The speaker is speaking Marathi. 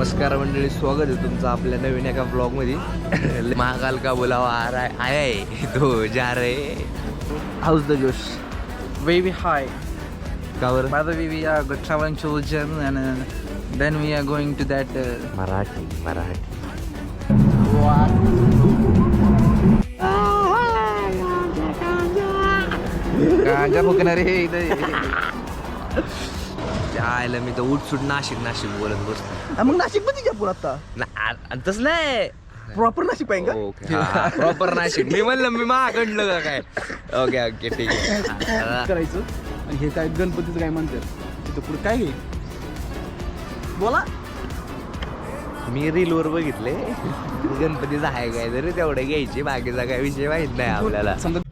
नमस्कार मंडळी, स्वागत आहे तुमचं आपल्या नवीन एका ब्लॉगमध्ये. महाकाल का बुलावा आ रहा है, आया है तो जा रहे. हाऊस द जोश Very high. का बरं? By the way, we are traveling to Ujjain and then we are going to that. Marathi Marathi गांजा फुकणार रे इथं. आयला मी तर उठसूट नाशिक नाशिक बोलत बसतो. मग नाशिक मध्ये घ्या आता तसं नाही. प्रॉपर नाशिक पाहिजे का? Okay, proper Nashik. मी म्हणलं मी महाकडलं का काय. ओके ओके ठीक आहे. करायचं आणि हे काय गणपतीचं काय म्हणतात तिथं पुढे काय घे बोला. मी रीलवर बघितले गणपतीचं आहे काय तरी तेवढे घ्यायचे, बाकीचा काय विषय माहित नाही आपल्याला. समजा